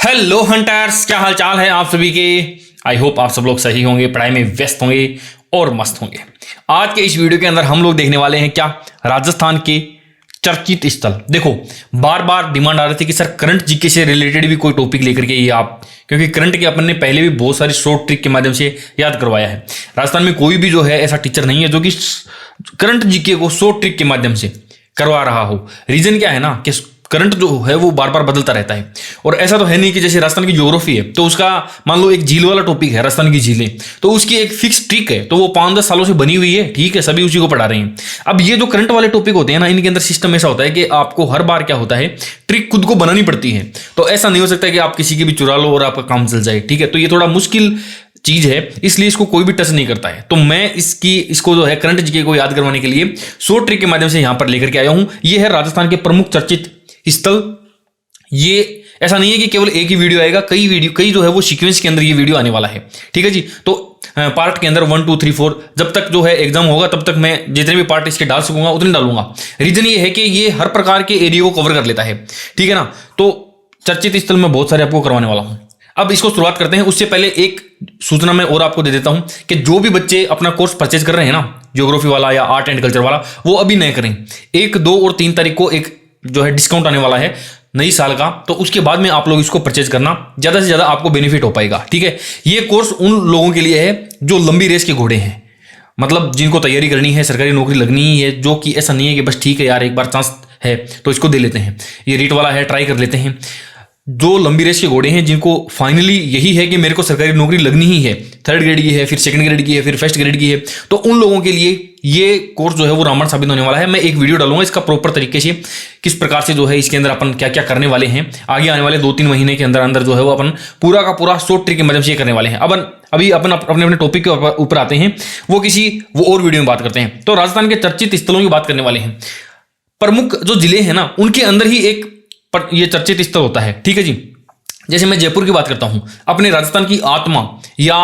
Hello hunters, क्या हाल चाल है आप सभी के। आई होप आप सब लोग सही होंगे, पढ़ाई में व्यस्त होंगे और मस्त होंगे। आज के इस वीडियो के अंदर हम लोग देखने वाले हैं क्या, राजस्थान के चर्चित स्थल। देखो, बार बार डिमांड आ रही थी कि सर करंट जीके से रिलेटेड भी कोई टॉपिक लेकर के ये आप, क्योंकि करंट के अपन ने पहले भी बहुत सारी शॉर्ट ट्रिक के माध्यम से याद करवाया है। राजस्थान में कोई भी जो है ऐसा टीचर नहीं है जो कि करंट जीके को शॉर्ट ट्रिक के माध्यम से करवा रहा हो। रीजन क्या है ना कि करंट जो है वो बार बार बदलता रहता है, और ऐसा तो है नहीं कि जैसे राजस्थान की ज्योग्राफी है तो उसका मान लो एक झील वाला टॉपिक है, राजस्थान की झीलें, तो उसकी एक फिक्स ट्रिक है, तो वो 5-10 सालों से बनी हुई है, ठीक है, सभी उसी को पढ़ा रहे हैं। अब ये जो करंट वाले टॉपिक होते हैं ना, इनके अंदर सिस्टम ऐसा होता है कि आपको हर बार क्या होता है, ट्रिक खुद को बनानी पड़ती है। तो ऐसा नहीं हो सकता कि आप किसी की भी चुरा लो और आपका काम चल जाए, ठीक है। तो ये थोड़ा मुश्किल चीज है, इसलिए इसको कोई भी टच नहीं करता है। तो मैं इसको जो है करंट जीके को याद करवाने के लिए शॉर्ट ट्रिक के माध्यम से यहां पर लेकर के आया हूं। ये है राजस्थान के प्रमुख चर्चित स्थल। ये ऐसा नहीं है कि केवल एक ही वीडियो आएगा, कई जो है वो सीक्वेंस के अंदर ये वीडियो आने वाला है, ठीक है जी। तो पार्ट के अंदर 1 2 3 4 जब तक जो है एग्जाम होगा तब तक मैं जितने भी पार्ट इसके डाल सकूंगा उतने डालूंगा। रीजन ये है कि ये हर प्रकार के एरिया को कवर कर लेता है, ठीक है ना। तो चर्चित स्थल में बहुत सारे आपको करवाने वाला हूं। अब इसको शुरुआत करते हैं। उससे पहले एक सूचना मैं और आपको दे देता हूं कि जो भी बच्चे अपना कोर्स परचेज कर रहे हैं ना, ज्योग्राफी वाला या आर्ट एंड कल्चर वाला, वो अभी नए करें। 1 2 और 3 तारीख को एक जो है डिस्काउंट आने वाला है नई साल का, तो उसके बाद में आप लोग इसको परचेज करना, ज्यादा से ज्यादा आपको बेनिफिट हो पाएगा, ठीक है। ये कोर्स उन लोगों के लिए है जो लंबी रेस के घोड़े हैं, मतलब जिनको तैयारी करनी है, सरकारी नौकरी लगनी ही है, जो कि ऐसा नहीं है कि बस ठीक है यार एक बार चांस है तो इसको दे लेते हैं, ये रीट वाला है ट्राई कर लेते हैं। जो लंबी रेस के घोड़े हैं, जिनको फाइनली यही है कि मेरे को सरकारी नौकरी लगनी ही है, 3rd ग्रेड की है, फिर 2nd ग्रेड की है, फिर 1st ग्रेड की है, तो उन लोगों के लिए ये कोर्स जो है वो रामबाण साबित होने वाला है। मैं एक वीडियो डालूंगा इसका प्रॉपर तरीके से, किस प्रकार से जो है इसके अंदर अपन क्या क्या करने वाले हैं। आगे आने वाले 2-3 महीने के अंदर अंदर जो है वो अपन पूरा का पूरा शॉर्ट ट्रिक के माध्यम से ये करने वाले हैं। अभी अपन अपने अपने टॉपिक के ऊपर आते हैं, वो और वीडियो में बात करते हैं। तो राजस्थान के चर्चित स्थलों की बात करने वाले हैं। प्रमुख जो जिले हैं ना, उनके अंदर ही एक ये चर्चित स्थल होता है, ठीक है जी। जैसे मैं जयपुर की बात करता हूं, अपने राजस्थान की आत्मा या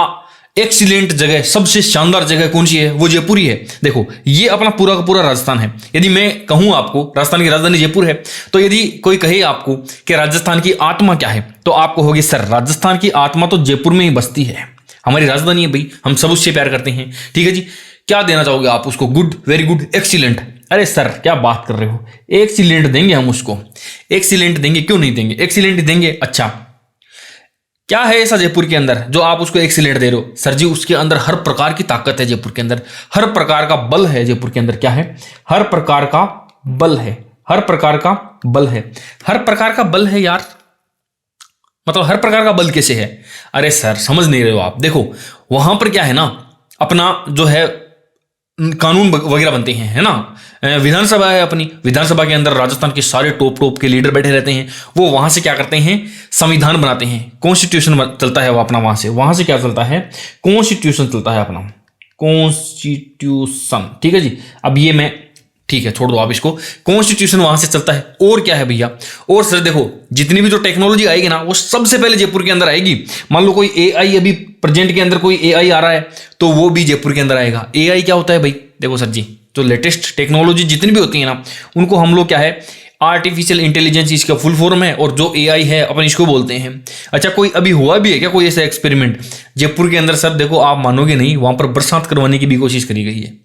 एक्सीलेंट जगह, सबसे शानदार जगह कौन सी है, वो जयपुर ही है। देखो, ये अपना पूरा का पूरा राजस्थान है। यदि मैं कहूं आपको राजस्थान की राजधानी जयपुर है, तो यदि कोई कहे आपको कि राजस्थान की आत्मा क्या है, तो आप कहोगे सर राजस्थान की आत्मा तो जयपुर में ही बसती है, हमारी राजधानी है भाई, हम सब उससे प्यार करते हैं, ठीक है जी। क्या देना चाहोगे आप उसको? Good, very good, excellent. अरे सर क्या बात कर रहे हो, एक्सीलेंट देंगे हम उसको, एक्सीलेंट देंगे, क्यों नहीं देंगे, एक्सीलेंट देंगे। अच्छा, क्या है ऐसा जयपुर के अंदर जो आप उसको एक्सीलेंट दे रहे हो? सर जी उसके अंदर हर प्रकार की ताकत है, जयपुर के अंदर हर प्रकार का बल है। जयपुर के अंदर क्या है? हर प्रकार का बल है, हर प्रकार का बल है, हर प्रकार का बल है यार, मतलब हर प्रकार का बल कैसे है? अरे सर समझ नहीं रहे हो आप। देखो वहां पर क्या है ना, अपना जो है कानून वगैरह बनते हैं, है ना। विधानसभा है अपनी, विधानसभा के अंदर राजस्थान के सारे टॉप के लीडर बैठे रहते हैं। वो वहां से क्या करते हैं, संविधान बनाते हैं, कॉन्स्टिट्यूशन चलता है वो अपना। वहां से क्या चलता है, कॉन्स्टिट्यूशन चलता है अपना, कॉन्स्टिट्यूशन, ठीक है जी। अब ये मैं ठीक है छोड़ दो आप इसको, कॉन्स्टिट्यूशन वहां से चलता है। और क्या है भैया? और सर देखो जितनी भी जो टेक्नोलॉजी आएगी ना, वो सबसे पहले जयपुर के अंदर आएगी। मान लो कोई एआई अभी प्रेजेंट के अंदर कोई एआई आ रहा है, तो वो भी जयपुर के अंदर आएगा। एआई क्या होता है भाई? देखो सर जी, जो लेटेस्ट टेक्नोलॉजी जितनी भी होती है ना, उनको हम लोग क्या है, आर्टिफिशियल इंटेलिजेंस इसका फुल फॉर्म है, और जो एआई है अपन इसको बोलते हैं। अच्छा, कोई अभी हुआ भी है क्या कोई ऐसा एक्सपेरिमेंट जयपुर के अंदर? सर देखो आप मानोगे नहीं, वहां पर बरसात करवाने की भी कोशिश करी गई है।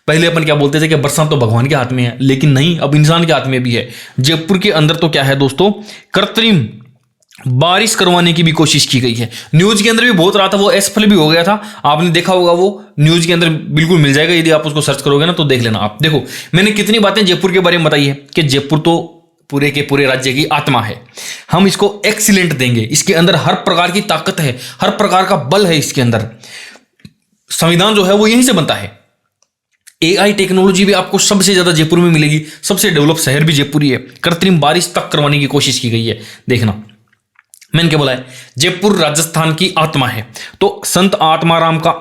पहले अपन क्या बोलते थे कि बरसात तो भगवान के हाथ में है, लेकिन नहीं, अब इंसान के हाथ में भी है। जयपुर के अंदर तो क्या है दोस्तों, कृत्रिम बारिश करवाने की भी कोशिश की गई है। न्यूज के अंदर भी बहुत रहा था, वो असफल भी हो गया था, आपने देखा होगा, वो न्यूज के अंदर बिल्कुल मिल जाएगा, यदि आप उसको सर्च करोगे ना तो देख लेना आप। देखो मैंने कितनी बातें जयपुर के बारे में बताई है कि जयपुर तो पूरे के पूरे राज्य की आत्मा है, हम इसको एक्सीलेंट देंगे, इसके अंदर हर प्रकार की ताकत है, हर प्रकार का बल है इसके अंदर। संविधान जो है वो यहीं से बनता है। एआई टेक्नोलॉजी भी आपको सबसे ज्यादा जयपुर में मिलेगी, सबसे डेवलप शहर भी जयपुर ही है। कृत्रिम बारिश तक करवाने की कोशिश की गई है, देखना मैंने क्या बोला है, जयपुर राजस्थान की आत्मा है। तो संत आत्माराम का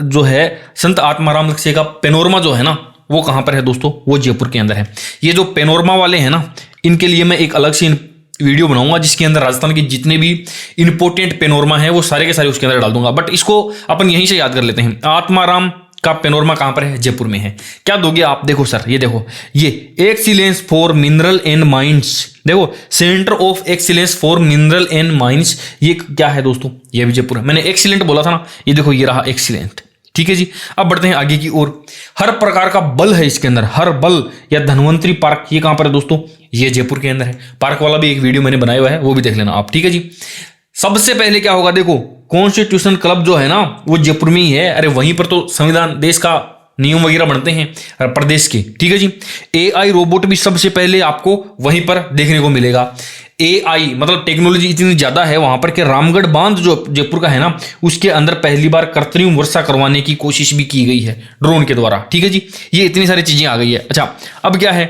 जो है, संत आत्माराम से का पेनोरमा जो है ना, वो कहां पर है दोस्तों? वो जयपुर के अंदर है। ये जो पेनोरमा वाले हैं ना, इनके लिए मैं एक अलग से वीडियो बनाऊंगा, जिसके अंदर राजस्थान के जितने भी इंपोर्टेंट पेनोरमा है वो सारे के सारे उसके अंदर डाल दूंगा। बट इसको अपन यहीं से याद कर लेते हैं। आत्माराम का पेनोरमा कहां पर है? जयपुर में है। क्या दोगे आप? देखो सर, ये देखो, ये excellence for mineral and mines, देखो centre of excellence for mineral and mines, ये क्या है दोस्तों? ये भी जयपुर है। मैंने एक्सीलेंट बोला था ना, ये देखो ये रहा एक्सीलेंट। ठीक है जी। अब बढ़ते हैं आगे की ओर। हर प्रकार का बल है इसके अंदर, हर बल या धन्वंतरी पार्क, ये कहां पर है दोस्तों? ये जयपुर के अंदर है। पार्क वाला भी एक वीडियो मैंने बनाया हुआ है, वो भी देख लेना आप। ठीक है जी। सबसे पहले क्या होगा? देखो कॉन्स्टिट्यूशन क्लब जो है ना, वो जयपुर में ही है। अरे वहीं पर तो संविधान, देश का नियम वगैरह बनते हैं प्रदेश के। ठीक है जी। AI रोबोट भी सबसे पहले आपको वहीं पर देखने को मिलेगा। AI मतलब टेक्नोलॉजी इतनी ज्यादा है वहां पर कि रामगढ़ बांध जो जयपुर का है ना, उसके अंदर पहली बार कृत्रिम वर्षा करवाने की कोशिश भी की गई है ड्रोन के द्वारा। ठीक है जी। ये इतनी सारी चीजें आ गई है। अच्छा, अब क्या है?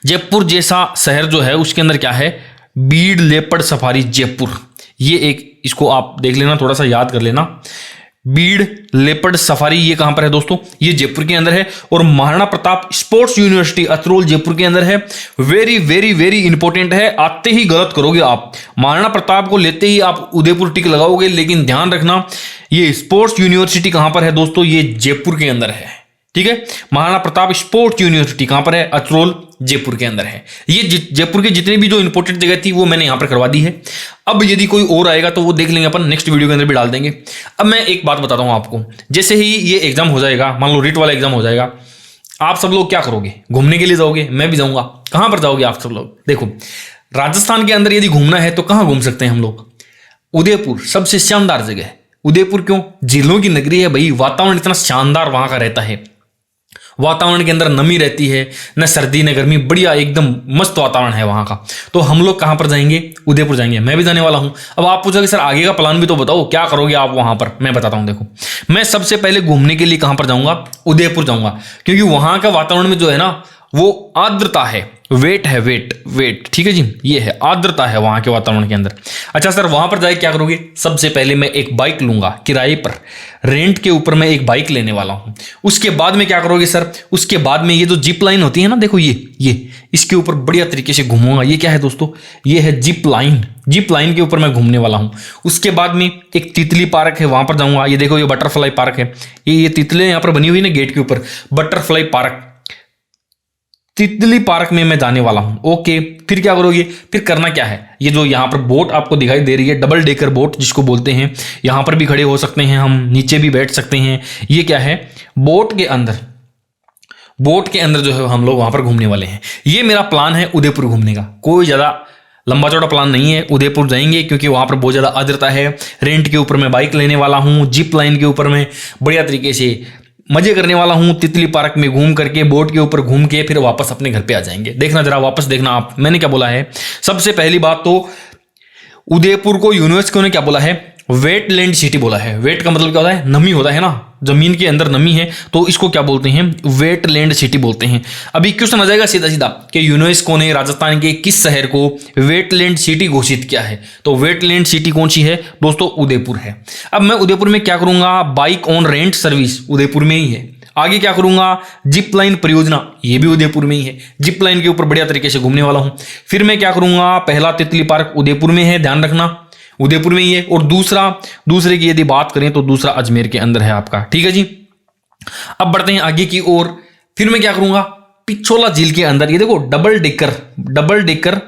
जयपुर जैसा शहर जो है उसके अंदर क्या है? बीड लेपर्ड सफारी जयपुर, ये एक, इसको आप देख लेना, थोड़ा सा याद कर लेना। बीड लेपर्ड सफारी ये कहां पर है दोस्तों? ये जयपुर के अंदर है। और महाराणा प्रताप स्पोर्ट्स यूनिवर्सिटी अतरोल जयपुर के अंदर है। वेरी वेरी वेरी इंपॉर्टेंट है, आते ही गलत करोगे आप। महाराणा प्रताप को लेते ही आप उदयपुर टिक लगाओगे, लेकिन ध्यान रखना ये स्पोर्ट्स यूनिवर्सिटी कहां पर है दोस्तों? ये जयपुर के अंदर है। ठीक है। महाराणा प्रताप स्पोर्ट्स यूनिवर्सिटी कहां पर है? अतरोल जयपुर के अंदर है। ये जयपुर के जितने भी जो इंपॉर्टेंट जगह थी वो मैंने यहां पर करवा दी है। अब यदि कोई और आएगा तो वो देख लेंगे अपन, नेक्स्ट वीडियो के अंदर भी डाल देंगे। अब मैं एक बात बताता हूं आपको, जैसे ही ये एग्जाम हो जाएगा, मान लो रीट वाला एग्जाम हो जाएगा, आप सब लोग क्या करोगे? घूमने के लिए जाओगे, मैं भी जाऊंगा। कहां पर जाओगे आप सब लोग? देखो राजस्थान के अंदर यदि घूमना है तो कहां घूम सकते हैं हम लोग? उदयपुर सबसे शानदार जगह है। उदयपुर क्यों? झीलों की नगरी है भाई, वातावरण इतना शानदार वहां का रहता है। वातावरण के अंदर नमी रहती है, न सर्दी न गर्मी, बढ़िया एकदम मस्त वातावरण है वहां का। तो हम लोग कहां पर जाएंगे? उदयपुर जाएंगे। मैं भी जाने वाला हूं। अब आप पूछोगे सर आगे का प्लान भी तो बताओ, क्या करोगे आप वहां पर? मैं बताता हूं। देखो मैं सबसे पहले घूमने के लिए कहां पर जाऊंगा? उदयपुर जाऊंगा, क्योंकि वहां का वातावरण में जो है ना वो आर्द्रता है, वेट है, वेट। ठीक है जी, ये है आर्द्रता है वहां के वातावरण के अंदर। अच्छा सर वहां पर जाए क्या करोगे? सबसे पहले मैं एक बाइक लूंगा किराए पर, रेंट के ऊपर मैं एक बाइक लेने वाला हूं। उसके बाद में क्या करोगे सर? उसके बाद में ये जो जिप लाइन होती है ना, देखो ये इसके ऊपर बढ़िया तरीके से घूमूंगा। ये क्या है दोस्तों? ये है जिप लाइन। जिप लाइन के ऊपर मैं घूमने वाला हूं। उसके बाद में एक तितली पार्क है, वहां पर जाऊंगा। ये देखो ये बटरफ्लाई पार्क है, ये तितलियां यहां पर बनी हुई ना गेट के ऊपर, बटरफ्लाई पार्क, तितली पार्क में मैं जाने वाला हूं। ओके, फिर क्या करोगे? फिर करना क्या है? ये जो यहां पर बोट आपको दिखाई दे रही है, डबल डेकर बोट जिसको बोलते हैं, यहां पर भी खड़े हो सकते हैं हम, नीचे भी बैठ सकते हैं। ये क्या है? बोट के अंदर जो है हम लोग वहां पर घूमने वाले हैं। ये मेरा प्लान है उदयपुर घूमने का। कोई ज्यादा लंबा चौड़ा प्लान नहीं है। उदयपुर जाएंगे क्योंकि वहां पर बहुत ज्यादा आर्द्रता है। रेंट के ऊपर मैं बाइक लेने वाला हूं। जिप लाइन के ऊपर मैं बढ़िया तरीके से मजे करने वाला हूं। तितली पार्क में घूम करके, बोट के ऊपर घूम के फिर वापस अपने घर पे आ जाएंगे। देखना जरा, वापस देखना आप, मैंने क्या बोला है। सबसे पहली बात तो उदयपुर को यूनेस्को ने क्या बोला है? वेटलैंड सिटी बोला है। वेट का मतलब क्या होता है? नमी होता है ना, जमीन के अंदर नमी है, तो इसको क्या बोलते हैं? वेटलैंड सिटी बोलते हैं। अभी क्वेश्चन आ जाएगा सीधा सीधा कि यूनेस्को ने राजस्थान के किस शहर को वेटलैंड सिटी घोषित किया है? तो वेटलैंड सिटी कौन सी है दोस्तों? उदयपुर है। अब मैं उदयपुर में क्या करूंगा? Bike on rent service Udaipur में ही है। आगे क्या करूंगा? जिप लाइन परियोजना, ये भी उदयपुर में ही है। जिप लाइन के ऊपर बढ़िया तरीके से घूमने वाला हूं। फिर मैं क्या करूंगा? पहला तितली पार्क उदयपुर में है, ध्यान रखना, उदयपुर में ही है। और दूसरे की यदि बात करें तो दूसरा अजमेर के अंदर है आपका। ठीक है जी। अब बढ़ते हैं आगे की ओर। फिर मैं क्या करूंगा? पिछोला झील के अंदर ये देखो डबल डेकर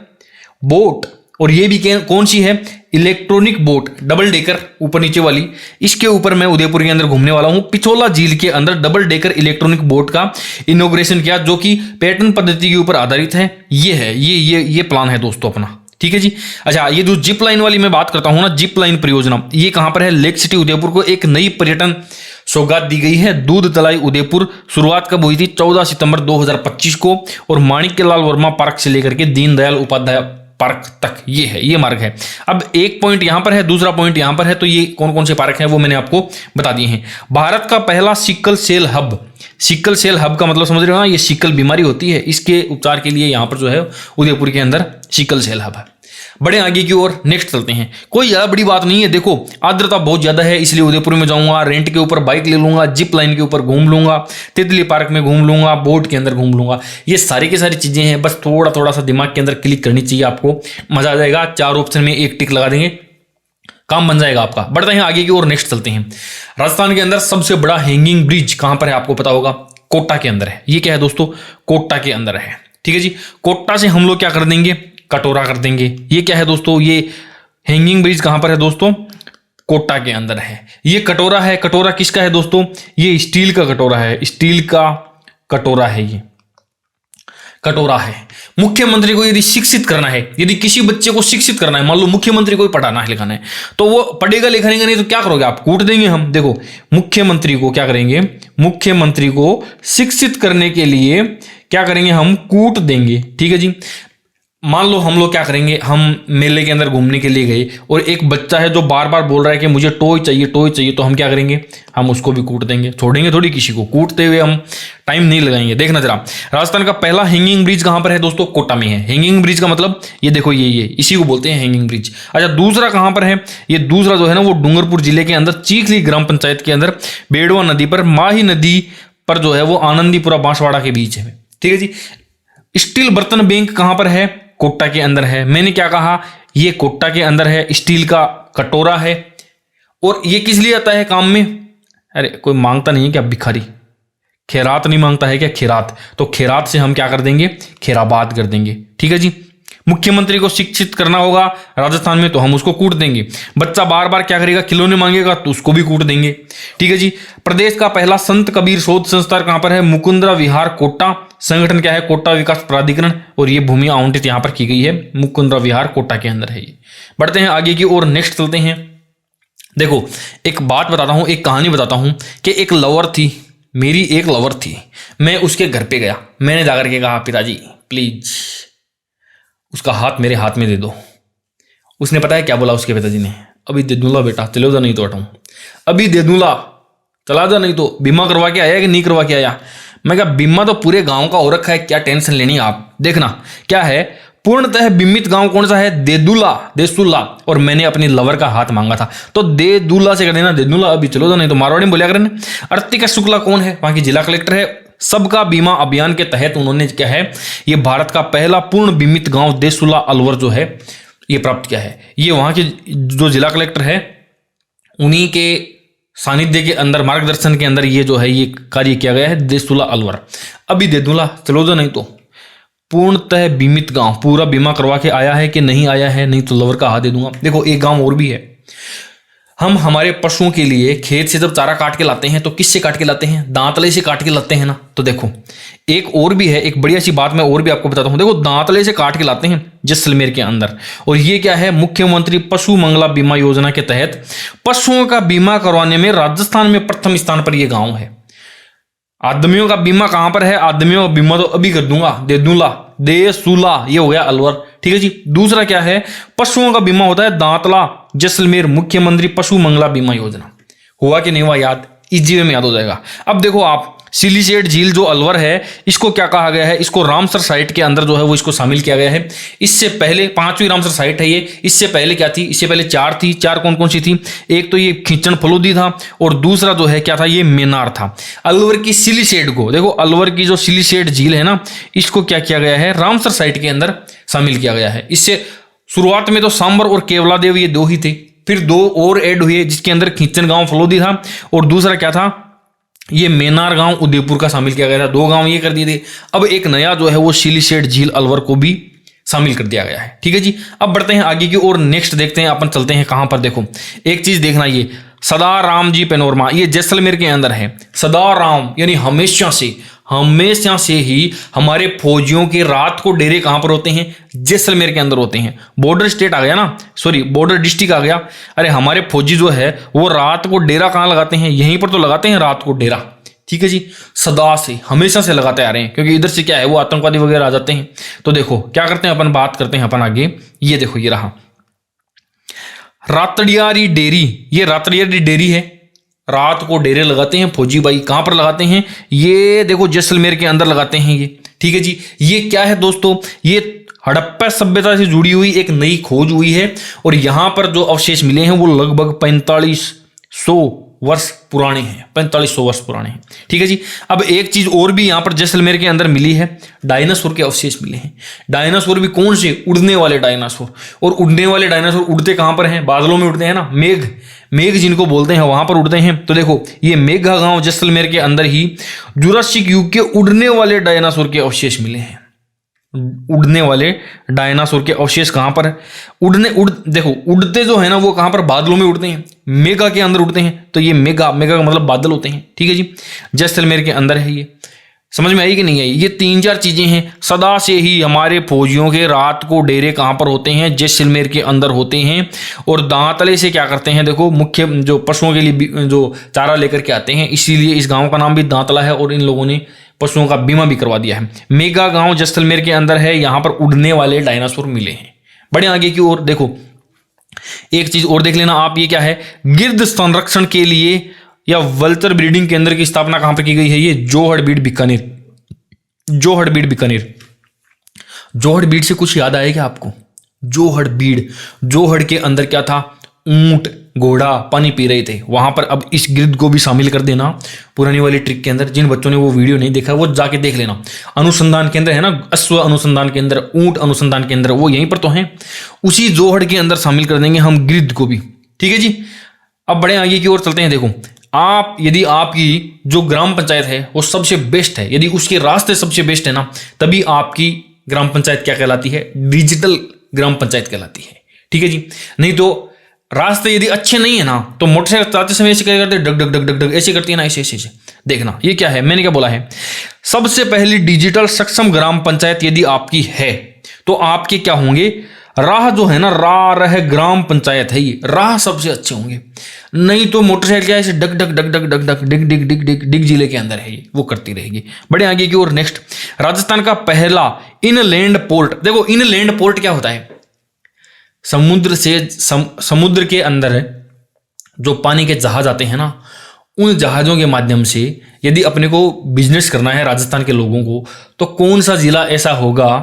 बोट, और ये भी कौन सी है? इलेक्ट्रॉनिक बोट, डबल डेकर ऊपर नीचे वाली, इसके ऊपर मैं उदयपुर के अंदर घूमने वाला हूं। पिछोला झील के अंदर डबल डेकर इलेक्ट्रॉनिक बोट का इनॉग्रेशन किया, जो कि पैटर्न पद्धति के ऊपर आधारित है। ये है, ये प्लान है दोस्तों अपना। ठीक है जी। अच्छा, ये जो जिप लाइन वाली मैं बात करता हूं ना, जिप लाइन परियोजना, ये कहां पर है? लेक सिटी उदयपुर को एक नई पर्यटन सौगात दी गई है। दूध तलाई उदयपुर। शुरुआत कब हुई थी? 14 सितंबर 2025 को। और माणिक्यलाल वर्मा पार्क से लेकर के दीनदयाल उपाध्याय पार्क तक ये है, ये मार्ग है। अब एक पॉइंट यहां पर है, दूसरा पॉइंट यहां पर है, तो ये कौन कौन से पार्क हैं वो मैंने आपको बता दिए हैं। भारत का पहला सिकल सेल हब का मतलब समझ रहे हो ना? ये सिकल बीमारी होती है, इसके उपचार के लिए यहां पर जो है उदयपुर के अंदर सिकल सेल हब है। बड़े आगे की ओर नेक्स्ट चलते हैं। कोई ज्यादा बड़ी बात नहीं है। देखो आर्द्रता बहुत ज्यादा है, इसलिए उदयपुर में जाऊंगा। रेंट के ऊपर बाइक ले लूंगा, जिप लाइन के ऊपर घूम लूंगा, तितली पार्क में घूम लूंगा, बोट के अंदर घूम लूंगा। ये सारी की सारी चीजें हैं, बस थोड़ा सा दिमाग के अंदर क्लिक करनी चाहिए आपको, मजा आ जाएगा। 4 ऑप्शन में एक टिक लगा देंगे, काम बन जाएगा आपका। बढ़ते हैं आगे की ओर, नेक्स्ट चलते हैं। राजस्थान के अंदर सबसे बड़ा हैंगिंग ब्रिज कहां पर है आपको पता होगा, कोटा के अंदर है। ये क्या है दोस्तों, कोटा के अंदर है। ठीक है जी, कोटा से हम लोग क्या कर देंगे, कटोरा कर देंगे। ये क्या है दोस्तों, ये हैंगिंग ब्रिज कहां पर है दोस्तों, कोटा के अंदर है। ये कटोरा है, कटोरा किसका है दोस्तों, ये स्टील का कटोरा है, स्टील का कटोरा है, ये कटोरा है। मुख्यमंत्री को यदि शिक्षित करना है, यदि किसी बच्चे को शिक्षित करना है, मान लो मुख्यमंत्री को ही पढ़ाना है लिखाना है, तो वो पढ़ेगा लिखेगा नहीं तो क्या करोगे आप, कूट देंगे हम। देखो मुख्यमंत्री को क्या करेंगे, मुख्यमंत्री को शिक्षित करने के लिए क्या करेंगे, हम कूट देंगे। ठीक है जी, मान लो हम लोग क्या करेंगे, हम मेले के अंदर घूमने के लिए गए और एक बच्चा है जो बार बार बोल रहा है कि मुझे टॉय चाहिए टॉय चाहिए, तो हम क्या करेंगे, हम उसको भी कूट देंगे। छोड़ेंगे थोड़ी किसी को, कूटते हुए हम टाइम नहीं लगाएंगे। देखना जरा, राजस्थान का पहला हैंगिंग ब्रिज कहां पर है दोस्तों, कोटा में है। हैंगिंग ब्रिज का मतलब ये देखो, ये इसी को बोलते हैं हैंगिंग ब्रिज। अच्छा, दूसरा कहां पर है, ये दूसरा जो है ना वो डूंगरपुर जिले के अंदर चीखली ग्राम पंचायत के अंदर बेड़वा नदी पर, माही नदी पर जो है वो आनंदीपुरा बांसवाड़ा के बीच है। ठीक है जी, स्टील बर्तन बैंक कहां पर है, कोटा के अंदर है। मैंने क्या कहा, ये कोटा के अंदर है, स्टील का कटोरा है। और ये किस लिए आता है काम में, अरे कोई मांगता नहीं है क्या भिखारी, खैरात नहीं मांगता है क्या, खैरात, तो खैरात से हम क्या कर देंगे, खैराबाद कर देंगे। ठीक है जी, मुख्यमंत्री को शिक्षित करना होगा राजस्थान में तो हम उसको कूट देंगे। बच्चा बार बार क्या करेगा, खिलौने मांगेगा तो उसको भी कूट देंगे। ठीक है जी, प्रदेश का पहला संत कबीर शोध संस्थान कहां पर है, मुकुंदरा विहार कोटा। संगठन क्या है, कोटा विकास प्राधिकरण, और ये भूमि आवंटित यहां पर की गई है, मुकुंदरा विहार कोटा के अंदर है ये। बढ़ते हैं आगे की ओर, नेक्स्ट चलते हैं। देखो एक बात बताता हूं, एक कहानी बताता हूं कि एक लवर थी, मेरी एक लवर थी। मैं उसके घर पे गया, मैंने जाकर के कहा पिताजी प्लीज उसका हाथ मेरे हाथ में दे दो। उसने पता है क्या बोला उसके पिताजी ने, अभी दे दूंगा बेटा, चलो जा नहीं तो हटाऊं, अभी दे दूंगा, चला जा नहीं तो। बीमा करवा के आया कि नहीं करवा के आया, मैं कहा बीमा तो पूरे गांव का हो रखा है, क्या टेंशन लेनी आप। देखना क्या है, पूर्णतः बीमित गांव कौन सा है, देदुला, देसुला। और मैंने अपनी लवर का हाथ मांगा था तो देदुला से कर देना, देदुला अभी चलो जा नहीं तो। मारवाड़ी में बोलिया करें। अर्तिका शुक्ला कौन है, वहां की जिला कलेक्टर है। सबका बीमा अभियान के तहत उन्होंने क्या है, ये भारत का पहला पूर्ण बीमित गांव देसुला अलवर जो है ये प्राप्त किया है। ये वहां के जो जिला कलेक्टर है उन्हीं के सानिध्य के अंदर, मार्गदर्शन के अंदर ये जो है ये कार्य किया गया है, देसुला अलवर। अभी दे दूंगा चलो जो नहीं तो। पूर्णतः बीमित गांव, पूरा बीमा करवा के आया है कि नहीं आया है, नहीं तो लवर का हाथ दे दूंगा। देखो एक गांव और भी है, हम हमारे पशुओं के लिए खेत से जब चारा काट के लाते हैं तो किससे काट के लाते हैं, दांतले से काट के लाते हैं ना। तो देखो एक और भी है, एक बढ़िया सी बात मैं और भी आपको बताता हूं। देखो दांतले से काट के लाते हैं जैसलमेर के अंदर, और ये क्या है, मुख्यमंत्री पशु मंगला बीमा योजना के तहत पशुओं का बीमा करवाने में राजस्थान में प्रथम स्थान पर यह गांव है। आदमियों का बीमा कहां पर है, आदमियों का बीमा तो अभी कर दूंगा, दे दूंगा, देसुला, ये हो गया अलवर। ठीक है जी, दूसरा क्या है, पशुओं का बीमा होता है दांतला जैसलमेर, मुख्यमंत्री पशु मंगला बीमा योजना। हुआ कि नहीं हुआ याद, इजी वे में याद हो जाएगा। अब देखो आप, सिलीसेट झील जो अलवर है इसको क्या कहा गया है, इसको रामसर साइट के अंदर जो है वो इसको शामिल किया गया है। इससे पहले 5वीं रामसर साइट है ये, इससे पहले क्या थी, इससे पहले 4 थी। 4 कौन कौन सी थी, एक तो ये खींचन फलोदी था और दूसरा जो है क्या था, ये मेनार था। अलवर की सिलीसेट को देखो, अलवर की जो सिलीसेट झील है ना, इसको क्या किया गया है, रामसर साइट के अंदर शामिल किया गया है। इससे शुरुआत में तो सांबर और केवलादेव ये 2 ही थे, फिर 2 और ऐड हुए जिसके अंदर खींचन गांव फलोदी था और दूसरा क्या था, ये मेनार गांव उदयपुर का शामिल किया गया था। 2 गांव ये कर दिए थे। अब एक नया जो है वो सिलीसेट झील अलवर को भी शामिल कर दिया गया है। ठीक है जी, अब बढ़ते हैं आगे की और, नेक्स्ट देखते हैं अपन, चलते हैं कहां पर। देखो एक चीज देखना, ये सदाराम जी पैनोरमा, ये जैसलमेर के अंदर है। सदाराम यानी हमेशा से ही हमारे फौजियों के रात को डेरे कहां पर होते हैं, जैसलमेर के अंदर होते हैं। बॉर्डर स्टेट आ गया ना, सॉरी बॉर्डर डिस्ट्रिक्ट आ गया। अरे हमारे फौजी जो है वो रात को डेरा कहां लगाते हैं, यहीं पर तो लगाते हैं रात को डेरा। ठीक है जी, सदा से हमेशा से लगाते आ रहे हैं, क्योंकि इधर से क्या है वो आतंकवादी वगैरह आ जाते हैं। तो देखो क्या करते हैं अपन, बात करते हैं अपन आगे। ये देखो ये रहा रातड़ियारी डेरी, ये रातड़ियारी डेरी है। रात को डेरे लगाते हैं फौजी भाई। कहां पर लगाते हैं, ये देखो जैसलमेर के अंदर लगाते हैं ये। ठीक है जी, ये क्या है दोस्तों, ये हड़प्पा सभ्यता से जुड़ी हुई एक नई खोज हुई है और यहां पर जो अवशेष मिले हैं वो लगभग 4500 वर्ष पुराने हैं, 4500 वर्ष पुराने हैं। ठीक है जी। अब एक चीज और भी यहाँ पर जैसलमेर के अंदर मिली है, डायनासोर के अवशेष मिले हैं। डायनासोर भी कौन से? उड़ने वाले डायनासोर। और उड़ने वाले डायनासोर उड़ते कहाँ पर हैं? बादलों में उड़ते हैं ना, मेघ, मेघ जिनको बोलते हैं वहां पर उड़ते हैं। तो देखो ये मेघा गांव जैसलमेर के अंदर ही जुरासिक युग के उड़ने वाले डायनासोर के अवशेष मिले हैं। उड़ने वाले डायनासोर के अवशेष कहां पर है? देखो उड़ते जो है ना वो कहां पर? बादलों में उड़ते हैं, मेघा के अंदर उड़ते हैं। तो ये मेघा का मतलब बादल होते हैं। ठीक है जी। जैसलमेर के अंदर है ये। समझ में आई कि नहीं आई? ये 3-4 चीजें हैं। सदा से ही हमारे फौजियों के रात को डेरे कहां पर होते हैं? जैसलमेर के अंदर होते हैं। और दांतले से क्या करते हैं? देखो मुख्य जो पशुओं के लिए जो चारा लेकर के आते हैं, इसीलिए इस गांव का नाम भी दांतला है। और इन लोगों ने पशुओं का बीमा भी करवा दिया है। मेघा गांव जैसलमेर के अंदर है। यहां पर उड़ने वाले डायनासोर मिले हैं। बड़े आगे की ओर देखो एक चीज और देख लेना आप, ये क्या है? गिद्ध संरक्षण के लिए या वल्चर ब्रीडिंग केंद्र की स्थापना कहां पर की गई है? ये जोहड़बीड़ बीकानेर। जोहड़बीड़ बीकानेर। जोहड़बीड़ से कुछ याद आया क्या आपको? जोहड़बीड़, जोहड़ के अंदर क्या था? ऊंट, घोड़ा पानी पी रहे थे वहां पर। अब इस गिद्ध को भी शामिल कर देना पुरानी वाली ट्रिक के अंदर। जिन बच्चों ने वो वीडियो नहीं देखा वो जाके देख लेना। अनुसंधान केंद्र है ना, अश्व अनुसंधान केंद्र, ऊंट अनुसंधान केंद्र, वो यहीं पर तो है। उसी जोहड़ के अंदर शामिल कर देंगे हम गिद्ध को भी। ठीक है जी। अब बड़े आगे की ओर चलते हैं। देखो यदि आपकी जो ग्राम पंचायत है वो सबसे बेस्ट है, यदि उसके रास्ते सबसे बेस्ट है ना, तभी आपकी ग्राम पंचायत क्या कहलाती है? डिजिटल ग्राम पंचायत कहलाती है। ठीक है जी। नहीं तो रास्ते यदि अच्छे नहीं है ना तो मोटरसाइकिल चलाते समय ऐसे क्या करते? डग डग डग डग डग ऐसे करती है ना, ऐसे ऐसे। देखना ये क्या है, मैंने क्या बोला है? सबसे पहली डिजिटल सक्षम ग्राम पंचायत यदि आपकी है तो आपके क्या होंगे? राह जो है ना, रह ग्राम पंचायत है ये, राह सबसे अच्छे होंगे। नहीं तो मोटरसाइकिल क्या है? डग डग डग डग डग डग डिग डिग डिग डिग डिग जिले के अंदर है ये, वो करती रहेगी। बड़े आगे की ओर नेक्स्ट, राजस्थान का पहला इनलैंड पोर्ट। देखो इनलैंड पोर्ट क्या होता है? समुद्र से समुद्र के अंदर जो पानी के जहाज आते हैं ना, उन जहाजों के माध्यम से यदि अपने को बिजनेस करना है राजस्थान के लोगों को, तो कौन सा जिला ऐसा होगा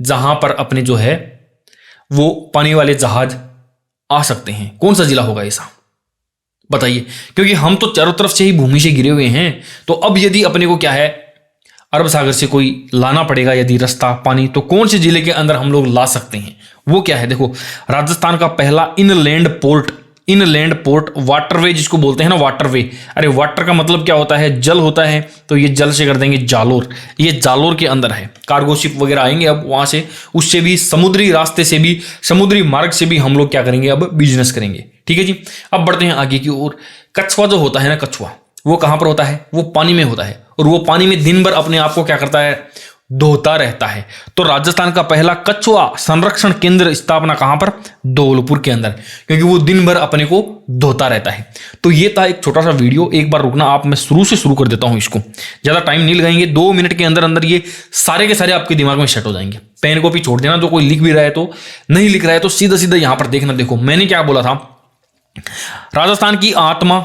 जहां पर अपने जो है वो पानी वाले जहाज आ सकते हैं? कौन सा जिला होगा ऐसा? बताइए। क्योंकि हम तो चारों तरफ से ही भूमि से घिरे हुए हैं। तो अब यदि अपने को क्या है, अरब सागर से कोई लाना पड़ेगा यदि रास्ता पानी, तो कौन से जिले के अंदर हम लोग ला सकते हैं? वो क्या है? देखो राजस्थान का पहला इनलैंड पोर्ट वाटरवे जिसको बोलते हैं ना, वाटरवे। अरे वाटर का मतलब क्या होता है? जल होता है। तो ये जल से कर देंगे जालोर। ये जालोर के अंदर है। कार्गो शिप वगैरह आएंगे अब वहां से, उससे भी समुद्री रास्ते से भी, समुद्री मार्ग से भी हम लोग क्या करेंगे? अब बिजनेस करेंगे। ठीक है जी। अब बढ़ते हैं आगे की ओर। कछुआ जो होता है ना, कछुआ, वो कहां पर होता है? वो पानी में होता है। और वो पानी में दिन भर अपने आप को क्या करता है? धोता रहता है। तो राजस्थान का पहला कछुआ संरक्षण केंद्र स्थापना कहां पर? धौलपुर के अंदर, क्योंकि वो दिन भर अपने को धोता रहता है। तो ये था एक छोटा सा वीडियो। एक बार रुकना आप, मैं शुरू से शुरू कर देता हूं इसको, ज्यादा टाइम नहीं लगाएंगे। 2 मिनट के अंदर अंदर ये सारे के सारे आपके दिमाग में सेट हो जाएंगे। पेन कॉपी छोड़ देना, जो कोई लिख भी रहा है तो नहीं लिख रहा है तो सीधा सीधा यहां पर देखना। देखो मैंने क्या बोला था, राजस्थान की आत्मा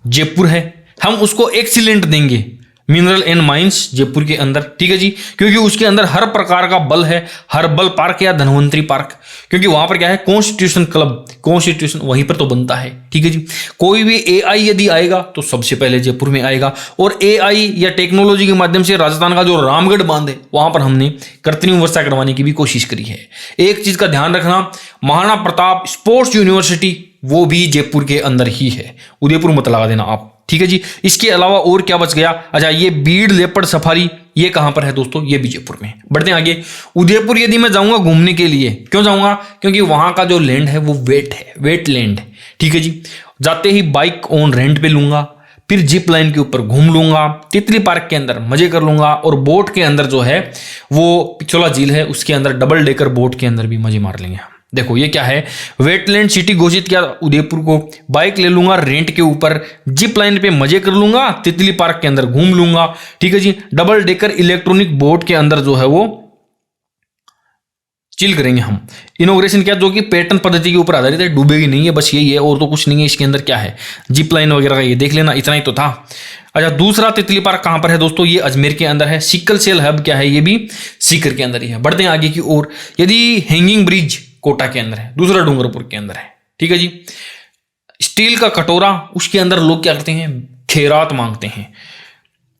जयपुर है, हम उसको एक्सीलेंट देंगे मिनरल एंड माइंस जयपुर के अंदर। ठीक है जी। क्योंकि उसके अंदर हर प्रकार का बल है, हर बल पार्क या धनवंतरी पार्क, क्योंकि वहां पर क्या है? कॉन्स्टिट्यूशन क्लब, कॉन्स्टिट्यूशन वहीं पर तो बनता है। ठीक है जी। कोई भी एआई यदि आएगा तो सबसे पहले जयपुर में आएगा। और एआई या टेक्नोलॉजी के माध्यम से राजस्थान का जो रामगढ़ बांध है वहां पर हमने कृत्रिम वर्षा करवाने की भी कोशिश करी है। एक चीज का ध्यान रखना, महाराणा प्रताप स्पोर्ट्स यूनिवर्सिटी वो भी जयपुर के अंदर ही है, उदयपुर मत लगा देना आप। ठीक है जी। इसके अलावा और क्या बच गया? अच्छा, ये बीड़ लेपर्ड सफारी ये कहां पर है दोस्तों? ये भी जयपुर में। बढ़ते हैं आगे। उदयपुर यदि मैं जाऊंगा घूमने के लिए, क्यों जाऊंगा? क्योंकि वहां का जो लैंड है वो वेट लैंड है। ठीक है जी। जाते ही बाइक ऑन रेंट पे लूंगा, फिर जिप लाइन के ऊपर घूम लूंगा, तितली पार्क के अंदर मजे कर लूंगा, और बोट के अंदर जो है वो पिछोला झील है उसके अंदर डबल डेकर बोट के अंदर भी मजे मार लेंगे। देखो ये क्या है? वेटलैंड सिटी घोषित किया उदयपुर को। बाइक ले लूंगा रेंट के ऊपर, जिप लाइन पे मजे कर लूंगा, तितली पार्क के अंदर घूम लूंगा। ठीक है जी। डबल डेकर इलेक्ट्रॉनिक बोट के अंदर जो है वो चिल करेंगे हम। इनोग्रेशन क्या, जो कि पैटर्न पद्धति के ऊपर आधारित है, डूबेगी नहीं है, बस यही है और तो कुछ नहीं है इसके अंदर। क्या है? जिप लाइन वगैरह का ये देख लेना, इतना ही तो था। अच्छा, दूसरा तितली पार्क कहां पर है दोस्तों? ये अजमेर के अंदर है। सिकल सेल हब क्या है? ये भी सीकर के अंदर ही है। बढ़ते हैं आगे की ओर। यदि हैंगिंग ब्रिज कोटा के अंदर है, दूसरा डूंगरपुर के अंदर है। ठीक है जी। स्टील का कटोरा, उसके अंदर लोग क्या करते हैं, खैरात मांगते हैं।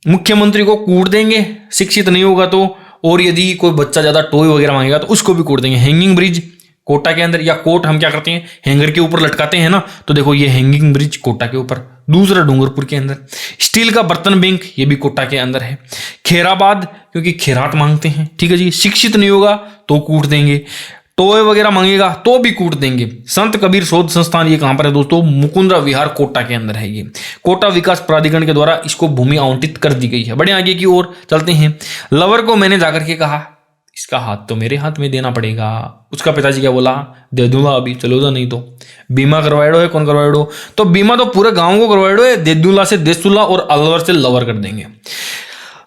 मुख्यमंत्री को कूट देंगे शिक्षित नहीं होगा तो, और यदि कोई बच्चा ज्यादा टॉय वगैरह मांगेगा तो उसको भी कूट देंगे। हैंगिंग ब्रिज कोटा के अंदर, या कोट हम क्या करते हैं हैंगर के ऊपर लटकाते हैं ना, तो देखो ये हैंगिंग ब्रिज कोटा के ऊपर। दूसरा डूंगरपुर के अंदर स्टील का बर्तन बैंक, ये भी कोटा के अंदर है। खैराबाद, क्योंकि खैरात मांगते हैं, ठीक है जी। शिक्षित नहीं होगा तो कूट देंगे, टॉय वगैरह मांगेगा तो भी कूट देंगे। संत कबीर शोध संस्थान, ये कहां पर है दोस्तों, मुकुंदरा विहार कोटा के अंदर है। ये कोटा विकास प्राधिकरण के द्वारा इसको भूमि आवंटित कर दी गई है। बड़े आगे की ओर चलते हैं। लवर को मैंने जाकर के कहा इसका हाथ तो मेरे हाथ में देना पड़ेगा। उसका पिताजी क्या बोला, दे दूंगा अभी, चलो तो नहीं तो। बीमा करवाएडो है, कौन करवाएडो, तो बीमा तो पूरे गांव को करवाएडो है। देदुल्ला से देसुल्ला और अलवर से लवर कर देंगे।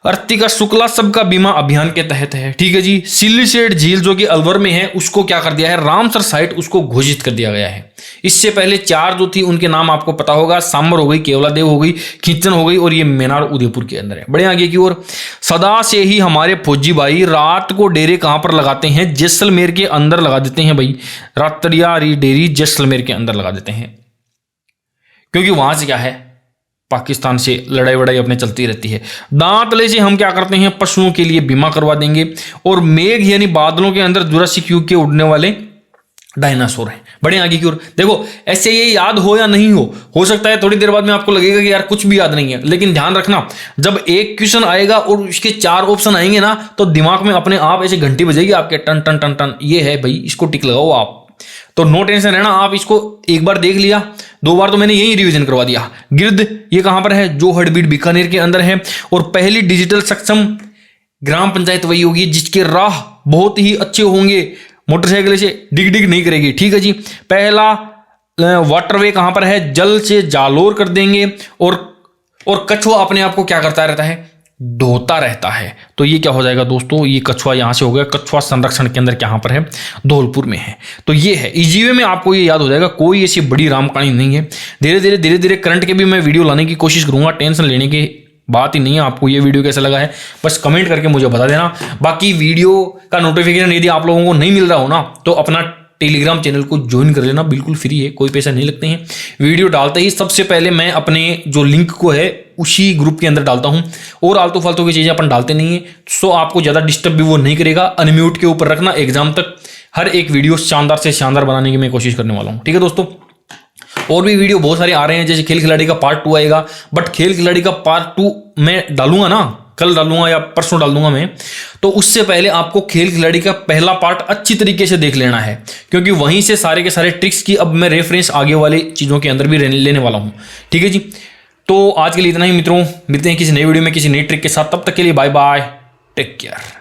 अर्तिका शुक्ला सबका बीमा अभियान के तहत है, ठीक है जी। सिल्लीसेट झील जो कि अलवर में है, उसको क्या कर दिया है, रामसर साइट उसको घोषित कर दिया गया है। इससे पहले 4 जो थी उनके नाम आपको पता होगा, सांबर हो गई, केवलादेव हो गई, खींचन हो गई, और ये मेनार उदयपुर के अंदर है। बड़े आगे की ओर, सदा से ही हमारे फौजी भाई रात को डेरे कहां पर लगाते हैं, जैसलमेर के अंदर लगा देते हैं भाई। रात्रिया डेरी जैसलमेर के अंदर लगा देते हैं, क्योंकि वहां से क्या है, पाकिस्तान से लड़ाई वड़ाई अपने चलती रहती है। दांतले से हम क्या करते हैं, पशुओं के लिए बीमा करवा देंगे। और मेघ यानी बादलों के अंदर जुरासिक युग के उड़ने वाले डायनासोर हैं। बड़े आगे की ओर देखो, ऐसे ये याद हो या नहीं हो सकता है थोड़ी देर बाद में आपको लगेगा कि यार कुछ भी याद नहीं है, लेकिन ध्यान रखना, जब एक क्वेश्चन आएगा और उसके 4 ऑप्शन आएंगे ना, तो दिमाग में अपने आप ऐसे घंटी बजेगी आपके, टन टन टन टन, ये है भाई, इसको टिक लगाओ आप। तो नो टेंशन रहना, आप इसको एक बार देख लिया, 2 बार तो मैंने यही रिवीजन करवा दिया। गिर्द ये कहां पर है, जो हडबीड बीकानेर के अंदर है। और पहली डिजिटल सक्षम ग्राम पंचायत वही होगी जिसके राह बहुत ही अच्छे होंगे, मोटरसाइकिल से डिग डिग नहीं करेगी, ठीक है जी। पहला वाटरवे कहां पर है, जल से जालोर कर देंगे। और कछुआ अपने आप को क्या करता रहता है, धोता रहता है। तो ये क्या हो जाएगा दोस्तों, ये कछुआ यहां से हो गया। कछुआ संरक्षण केंद्र कहां पर है, धौलपुर में है। तो ये है, इजी वे में आपको ये याद हो जाएगा, कोई ऐसी बड़ी राम कहानी नहीं है। धीरे धीरे करंट के भी मैं वीडियो लाने की कोशिश करूंगा, टेंशन लेने की बात ही नहीं है। आपको ये वीडियो कैसा लगा है बस कमेंट करके मुझे बता देना। बाकी वीडियो का नोटिफिकेशन यदि आप लोगों को नहीं मिल रहा हो ना, तो अपना टेलीग्राम चैनल को ज्वाइन कर लेना, बिल्कुल फ्री है, कोई पैसा नहीं लगते हैं। वीडियो डालते ही सबसे पहले मैं अपने जो लिंक को है उसी ग्रुप के अंदर डालता हूं, और आलतू फालतू की चीजें अपन डालते नहीं है, सो आपको ज्यादा डिस्टर्ब भी वो नहीं करेगा। अनम्यूट के ऊपर रखना, एग्जाम तक हर एक वीडियो शानदार से शानदार बनाने की मैं कोशिश करने वाला हूं, ठीक है दोस्तों। और भी वीडियो बहुत सारे आ रहे हैं, जैसे खेल खिलाड़ी का पार्ट 2 आएगा, बट खेल खिलाड़ी का पार्ट 2 मैं डालूंगा ना, कल डालूंगा या परसों डाल दूंगा मैं, तो उससे पहले आपको खेल खिलाड़ी का पहला पार्ट अच्छी तरीके से देख लेना है, क्योंकि वहीं से सारे के सारे ट्रिक्स की अब मैं रेफरेंस आगे वाले चीजों के अंदर भी लेने वाला हूं, ठीक है जी। तो आज के लिए इतना ही मित्रों, मिलते हैं किसी नई वीडियो में किसी नई ट्रिक के साथ, तब तक के लिए बाय बाय, टेक केयर।